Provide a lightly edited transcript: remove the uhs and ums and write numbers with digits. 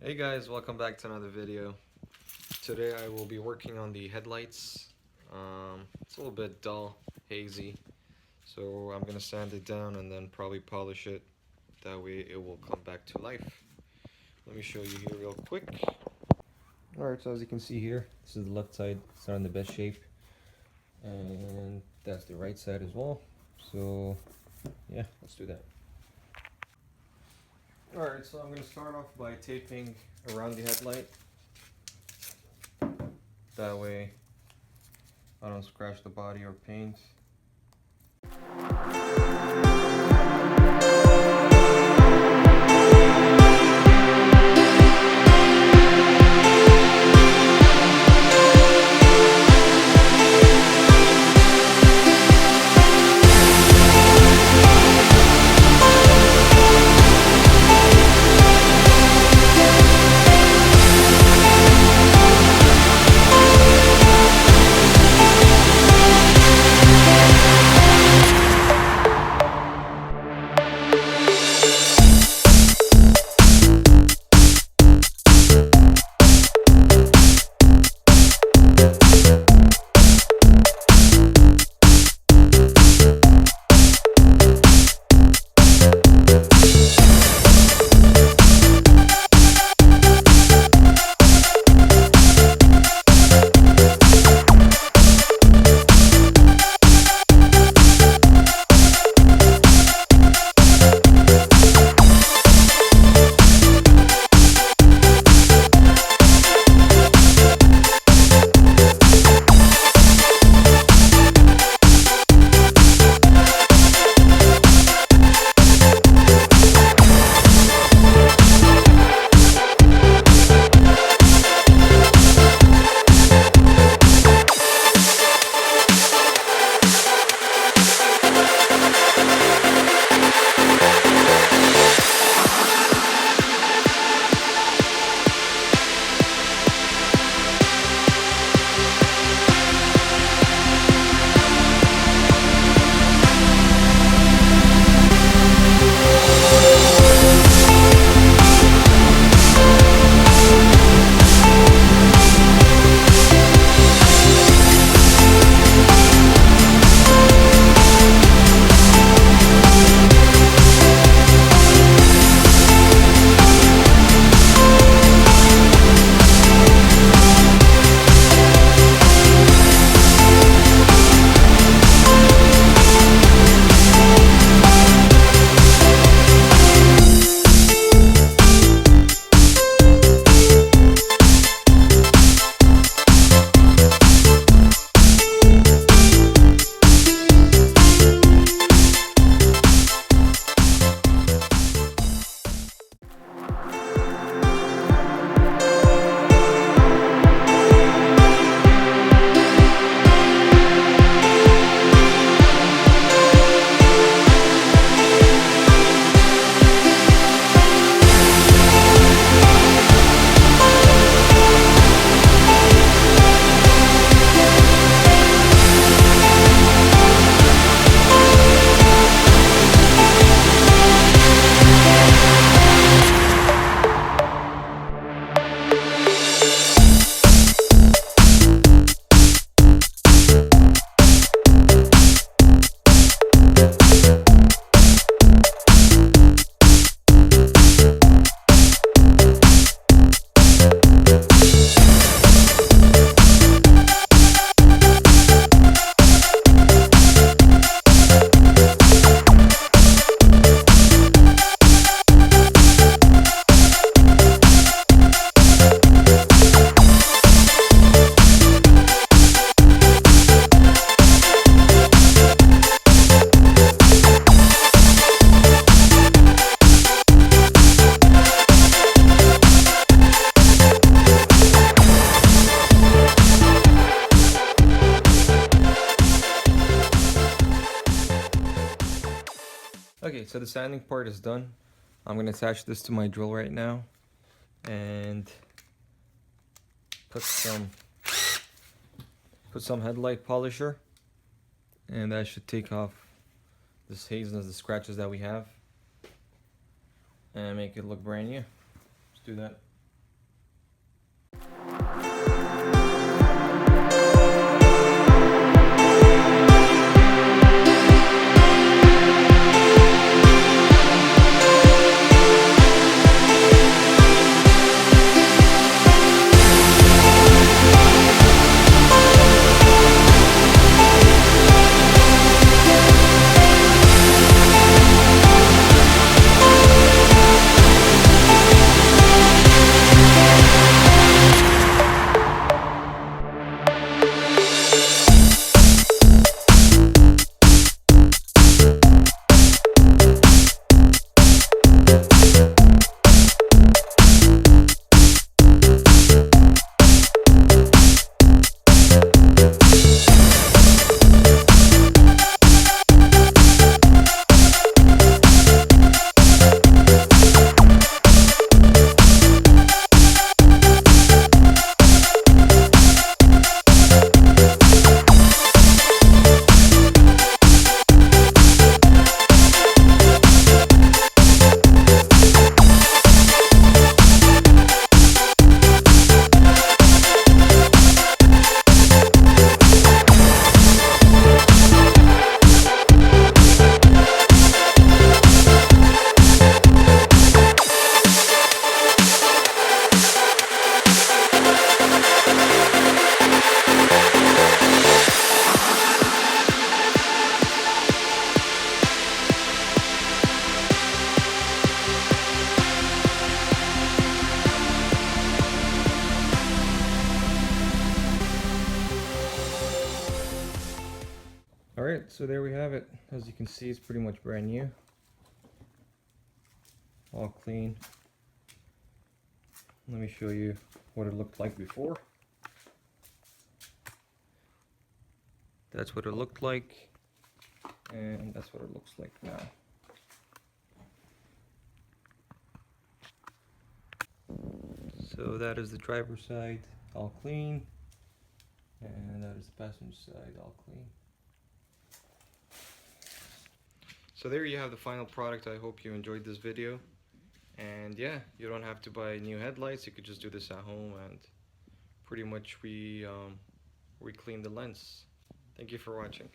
Hey guys, welcome back to another video. Today I will be working on the headlights. It's a little bit dull, hazy, so I'm gonna sand it down and then probably polish it. That way it will come back to life. Let me show you here real quick. Alright, so as you can see here, this is the left side. It's not in the best shape. And that's the right side as well. So yeah, let's do that. Alright, so I'm going to start off by taping around the headlight. That way I don't scratch the body or paint. Okay, so the sanding part is done. I'm gonna attach this to my drill right now and put some headlight polisher, and that should take off this haziness, the scratches that we have, and make it look brand new. Let's do that. Alright, so there we have it. As you can see, it's pretty much brand new. All clean. Let me show you what it looked like before. That's what it looked like, and that's what it looks like now. So that is the driver's side, all clean, and that is the passenger side, all clean. So there you have the final product. I hope you enjoyed this video. And yeah, you don't have to buy new headlights. You could just do this at home and pretty much we clean the lens. Thank you for watching.